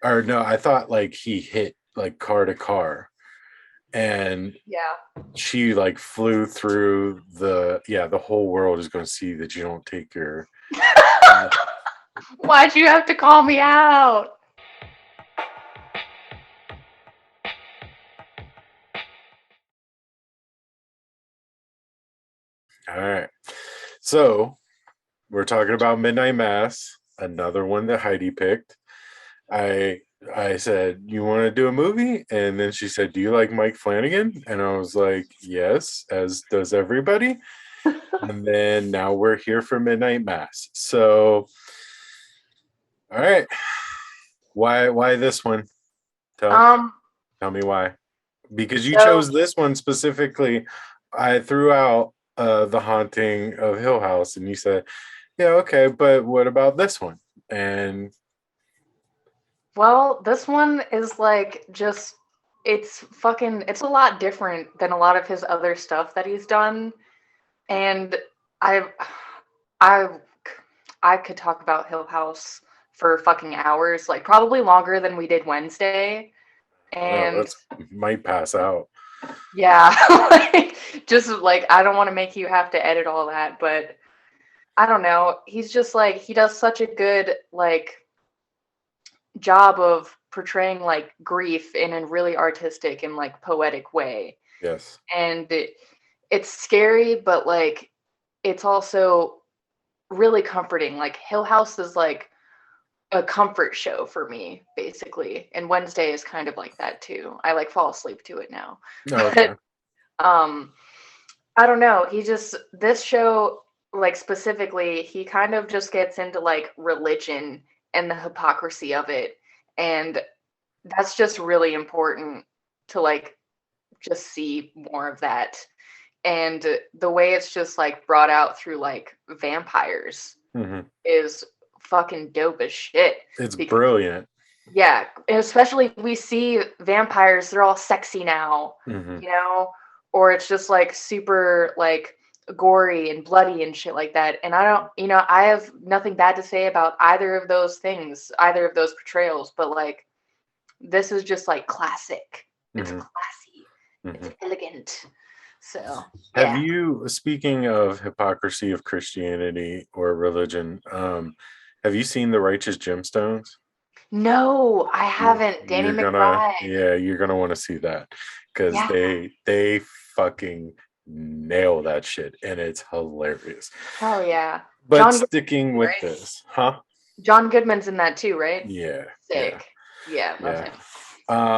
or no, I thought like he hit like car to car, and Yeah. she like flew through the whole world is going to see that you don't take your uh, Why'd you have to call me out? all right. So we're talking about Midnight Mass, another one that Heidi picked. I I said, "You want to do a movie?" And then she said, "Do you like Mike Flanagan?" And I was like, "Yes, as does everybody." And then now we're here for Midnight Mass. So, all right, why this one? Tell Um, tell me why. Because you so chose this one specifically. I threw out The Haunting of Hill House, and you said, "Yeah, okay, but what about this one?" And well, this one is like just it's a lot different than a lot of his other stuff that he's done. And I I I could talk about Hill House for fucking hours, like probably longer than we did Wednesday. no, And that's might pass out. yeah, like just like I don't want to make you have to edit all that, but I don't know. He's just like he does such a good like job of portraying like grief in a really artistic and like poetic way. Yes. And it's scary, but like it's also really comforting. Like Hill House is like a comfort show for me, basically. And Wednesday is kind of like that too. I like fall asleep to it now. Oh, But okay. um I don't know. He just this show like specifically, he kind of just gets into like religion and the hypocrisy of it. And that's just really important to like just see more of that. And the way it's just like brought out through like vampires Hmm. is fucking dope as shit. It's Because brilliant. yeah, and especially we see vampires, they're all sexy now, Hmm. you know, or it's just like super like gory and bloody and shit like that. And I don't, I have nothing bad to say about either of those things, either of those portrayals, but like this is just like classic. It's Hmm. classy. It's Hmm. elegant. So, Have yeah. you, speaking of hypocrisy of Christianity or religion, have you seen The Righteous Gemstones? No, I You, haven't. Danny you're gonna, McBride. yeah, you're gonna want to see that because Yeah. they fucking nail that shit and it's hilarious. Hell yeah. But sticking with Right? this, huh? John Goodman's in that too, right? Yeah, yeah, Sick. Yeah, love yeah.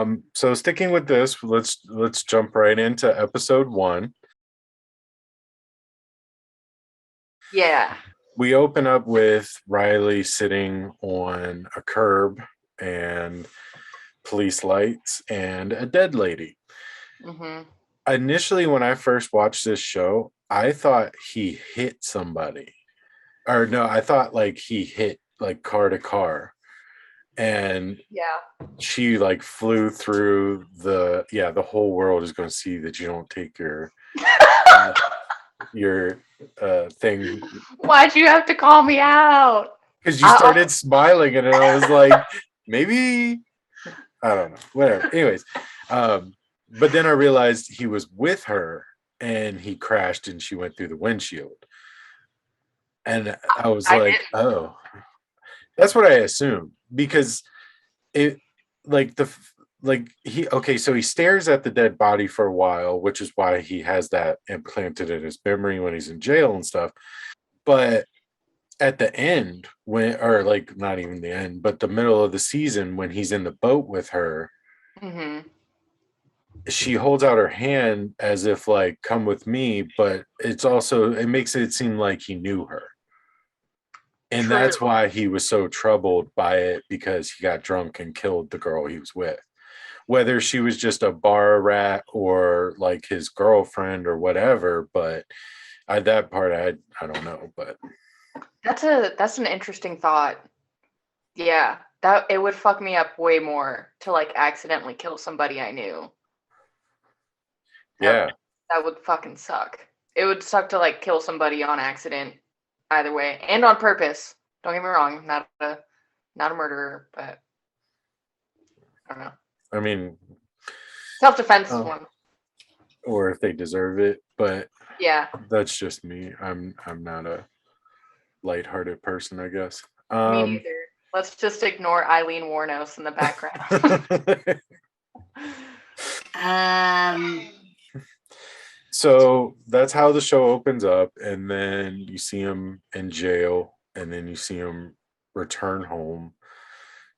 him. So sticking with this, let's jump right into episode one. Yeah. We open up with Riley sitting on a curb and police lights and a dead lady. Hmm. Initially, when I first watched this show, I thought he hit somebody. Or no, I thought like he hit like car to car. And Yeah. she like flew through the whole world is going to see that you don't take uh, your thing Why'd you have to call me out? because you I, started smiling and I was like maybe I don't know, whatever. Anyways, um, but then I realized he was with her and he crashed and she went through the windshield. And I was I like, didn't. oh, that's what I assumed because it like like he okay, so he stares at the dead body for a while, which is why he has that implanted in his memory when he's in jail and stuff. But at the end, when or like not even the end, but the middle of the season when he's in the boat with her, Hmm. she holds out her hand as if like come with me, but it makes it seem like he knew her, and True. that's why he was so troubled by it because he got drunk and killed the girl he was with, whether she was just a bar rat or like his girlfriend or whatever. But that part I don't know. But That's an interesting thought. Yeah. That it would fuck me up way more to like accidentally kill somebody I knew. That yeah, that would fucking suck. It would suck to like kill somebody on accident either way and on purpose. Don't get me wrong, not a murderer, but I mean, Self-defense is uh, one. or if they deserve it, but Yeah, that's just me. I'm not a lighthearted person, I guess. me neither. Let's just ignore Eileen Warnos in the background. Um, So that's how the show opens up, and then you see him in jail, and then you see him return home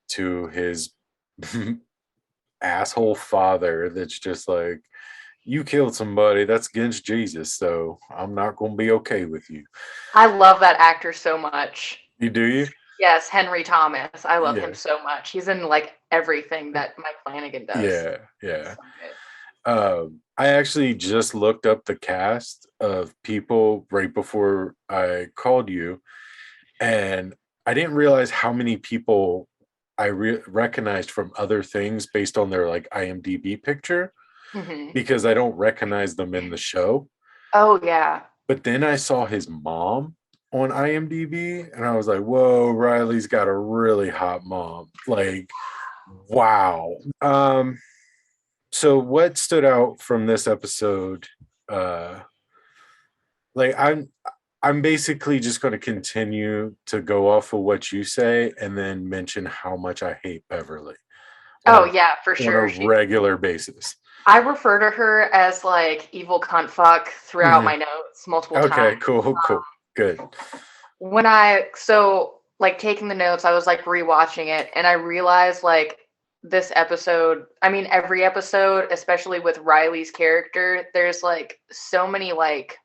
to his asshole father that's just like, you killed somebody, that's against Jesus, so I'm not gonna be okay with you. I love that actor so much. You do you? Yes, Henry Thomas. I love him Yeah. so much. He's in like everything that Mike Flanagan does. Yeah, yeah. So good. I actually just looked up the cast of people right before I called you, and I didn't realize how many people I recognized from other things based on their like IMDb picture, Mhm. because I don't recognize them in the show. Oh yeah. But then I saw his mom on IMDb, and I was like, "Whoa, Riley's got a really hot mom!" Like, wow. So what stood out from this episode? Uh, like I'm basically just going to continue to go off of what you say and then mention how much I hate Beverly on Oh a yeah, for on a sure. regular basis. I refer to her as like evil cunt fuck throughout Hmm. my notes multiple Okay, times. cool, good. When I so like taking the notes, I was like rewatching it and I realized like this episode, I mean every episode, especially with Riley's character, there's like so many like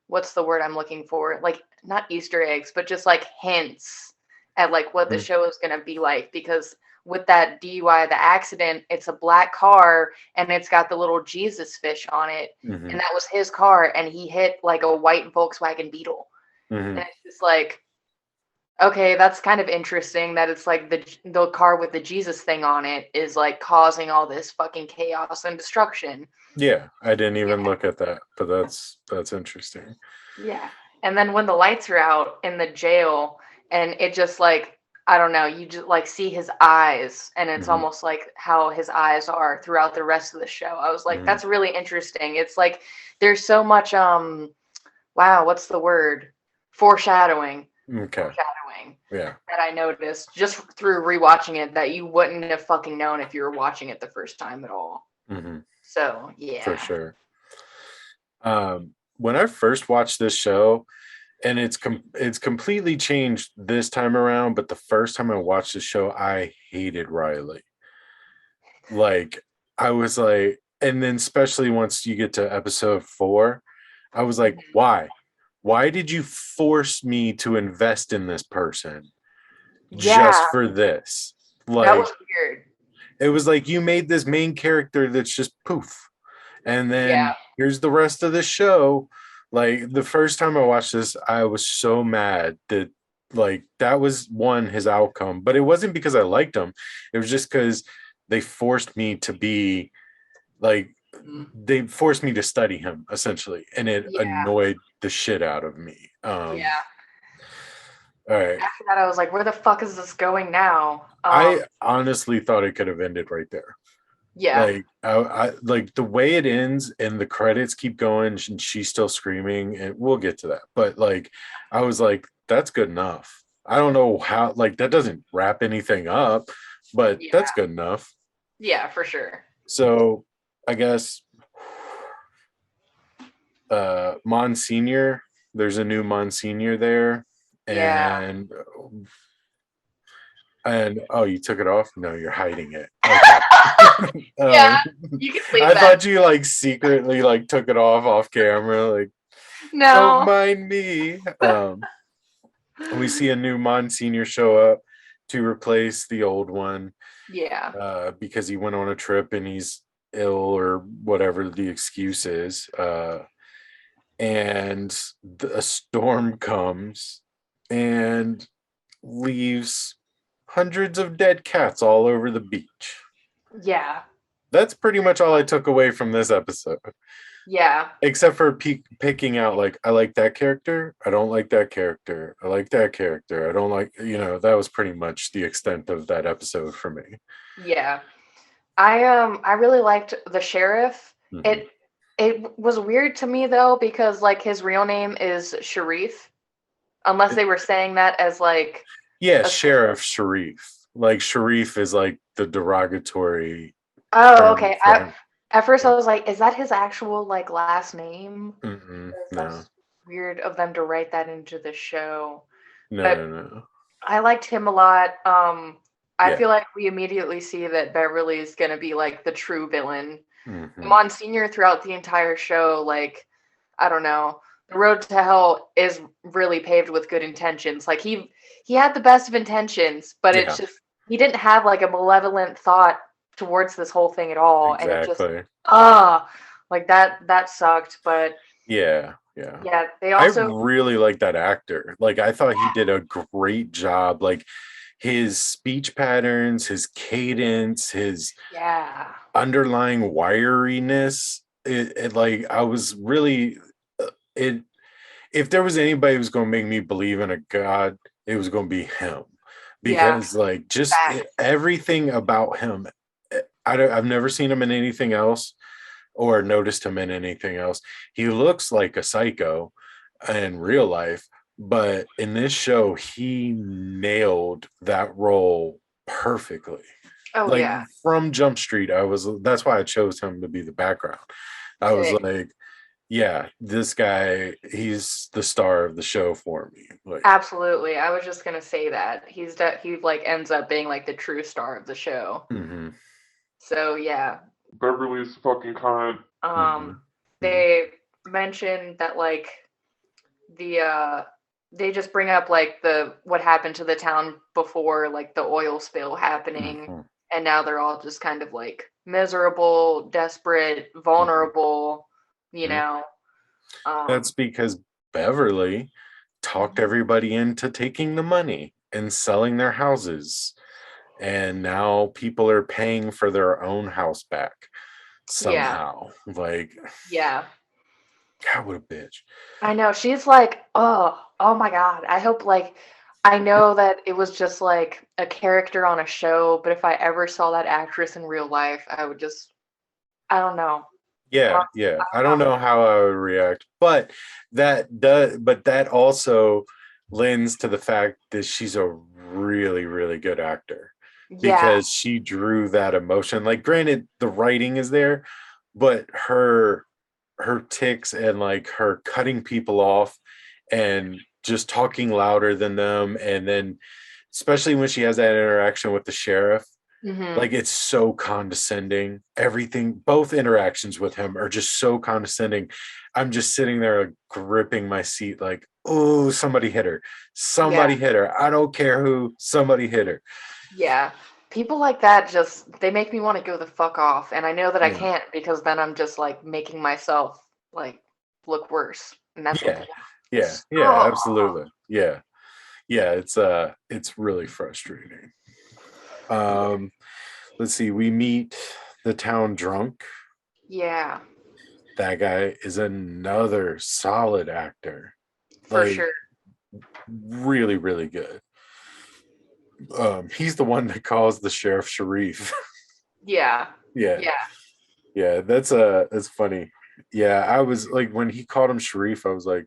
what's the word I'm looking for? Like not Easter eggs, but just like hints at like what the Mm-hmm. show is going to be like because with that DUI, the accident, it's a black car and it's got the little Jesus fish on it. Mm-hmm. And that was his car and he hit like a white Volkswagen Beetle. Mm-hmm. And it's just like, okay, that's kind of interesting that it's like the car with the Jesus thing on it is like causing all this fucking chaos and destruction. Yeah, I didn't even Yeah. look at that, but that's interesting. Yeah. And then when the lights are out in the jail and it just like I don't know, you just like see his eyes and it's Mm-hmm. almost like how his eyes are throughout the rest of the show. I was like, Mm-hmm. that's really interesting. It's like there's so much wow, what's the word? Foreshadowing. Okay. Foreshadowing Yeah. that I noticed just through rewatching it that you wouldn't have fucking known if you were watching it the first time at all. Mm-hmm. So For yeah. sure. When I first watched this show, and it's completely changed this time around, but the first time I watched the show, I hated Riley. Like, I was like, and then especially once you get to episode 4, I was like, Mhm. why did you force me to invest in this person Yeah, just for this? that Like, was weird. it was like you made this main character that's just poof, and Yeah. then here's the rest of the show. Like, the first time I watched this, I was so mad that like that was one his outcome, but it wasn't because I liked him. It was just because they forced me to be like, Mhm. they forced me to study him essentially, and it Yeah. annoyed the shit out of me. Yeah. All right. After that, I was like, where the fuck is this going now? I honestly thought it could have ended right there. Yeah. Like, I like the way it ends and the credits keep going and she's still screaming, and we'll get to that, but like I was like, that's good enough. I don't know how, like, that doesn't wrap anything up, but Yeah. that's good enough. Yeah, for sure. So I guess Monsignor, there's a new Monsignor there, Yeah. and oh, you took it off? No, you're hiding it. Okay. Yeah, you can leave I that. thought you like secretly like took it off camera, like, don't No. mind me. We see a new Monsignor show up to replace the old one, Yeah. because he went on a trip and he's ill or whatever the excuse is. And a storm comes and leaves hundreds of dead cats all over the beach. Yeah. That's pretty much all I took away from this episode. Yeah. Except for picking out, like, I like that character, I don't like that character, I like that character, I don't like, that was pretty much the extent of that episode for me. Yeah. I really liked the sheriff. Mhm. It was weird to me though because like his real name is Sharif, unless they were saying that as like Yeah, a Sheriff Sharif. Like Sharif is like the derogatory oh term okay. for I him. at first I was like, is that his actual like last name? No, That's weird of them to write that into the show. no, But no, no. I liked him a lot. I Yeah. feel like we immediately see that Beverly's gonna be like the true villain. Hmm. Monsignor throughout the entire show, like, I don't know, the road to hell is really paved with good intentions. Like he had the best of intentions, but it's Yeah, just he didn't have like a malevolent thought towards this whole thing at all, and it just exactly. like that sucked. But Yeah, yeah. yeah, they I also really like that actor. Like I thought he did a great job. Like his speech patterns, his cadence, his yeah underlying wiriness. It like I was really it. If there was anybody who was going to make me believe in a god, it was going to be him, yeah because like just facts. everything about him. I've never seen him in anything else or noticed him in anything else. He looks like a psycho in real life, but in this show, he nailed that role perfectly. Oh Like yeah, from Jump Street, that's why I chose him to be the background. I was sick. like, yeah, this guy, he's the star of the show for me. Like, Absolutely. I was just gonna say that he like ends up being like the true star of the show. mhm, So yeah, Beverly's fucking cunt. mhm, mhm, they mentioned that like the they just bring up like the what happened to the town before like the oil spill happening, mhm, and now they're all just kind of like miserable, desperate, mhm. vulnerable, you Mhm. know. That's Um because Beverly talked mhm. everybody into taking the money and selling their houses. And now people are paying for their own house back Yeah, somehow. Like, yeah. God, what a bitch. I know. She's like, oh my God. I hope like I know that it was just like a character on a show, but if I ever saw that actress in real life, I would just I don't know. Yeah, Well, yeah. I I don't don't know. know how I would react, but that also lends to the fact that she's a really, really good actor, Yeah. because she drew that emotion. Like, granted, the writing is there, but her ticks and like her cutting people off and just talking louder than them, and then especially when she has that interaction with the sheriff, Hmm. like it's so condescending. Everything, both interactions with him are just so condescending. I'm just sitting there like, gripping my seat like, oh, somebody hit her, Yeah. somebody hit her, I don't care who, somebody hit her. Yeah. People like that just they make me want to go the fuck off. And I know that I Yeah, can't because then I'm just like making myself like look worse. And that's what they yeah, want. yeah, It's, yeah, absolutely. Yeah, yeah, it's really frustrating. yeah. um let's see, we meet the town drunk. Yeah, That guy is another solid actor, for like sure. really, really good. He's the one that calls the sheriff Sharif. Yeah. Yeah, Yeah. yeah, that's funny. Yeah, I was like, when he called him Sharif, I was like,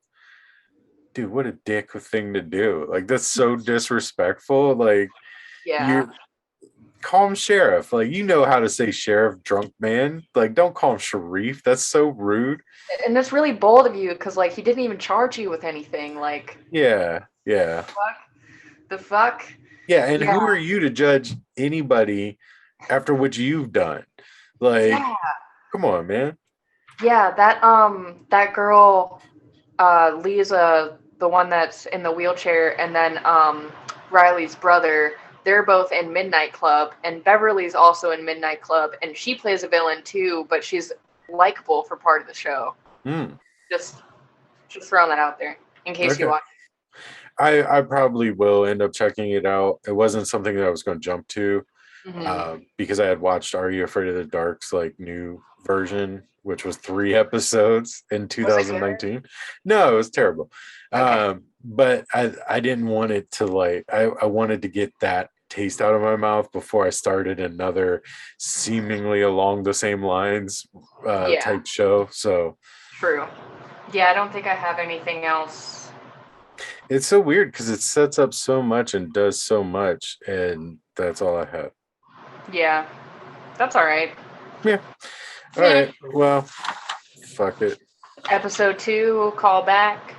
dude, what a dick thing to do. Like, that's so disrespectful. Like, Yeah. you call him sheriff. Like, you know how to say sheriff, drunk man. Like, don't call him Sharif. That's so rude. And it's really bold of you because like he didn't even charge you with anything. Like Yeah, yeah, fuck the fuck. yeah. And Yeah. who are you to judge anybody after what you've done? Like, Yeah. come on, man. Yeah. That girl, Lisa, the one that's in the wheelchair, and then Riley's brother, they're both in Midnight Club, and Beverly's also in Midnight Club, and she plays a villain too, but she's likable for part of the show. Hmm. Just just throwing that out there in case you Okay. watch. I probably will end up checking it out. It wasn't something that I was going to jump to, Mm-hmm. because I had watched Are You Afraid of the Dark's like new version, which was 3 episodes in Was it good? 2019. No, it was terrible. Okay. But I didn't want it to like, I wanted to get that taste out of my mouth before I started another seemingly along the same lines Yeah. type show. So True. Yeah, I don't think I have anything else. it's so weird because it sets up so much and does so much, and that's all I have. Yeah, that's all right. Yeah. All right. Well, fuck it. Episode 2, call back.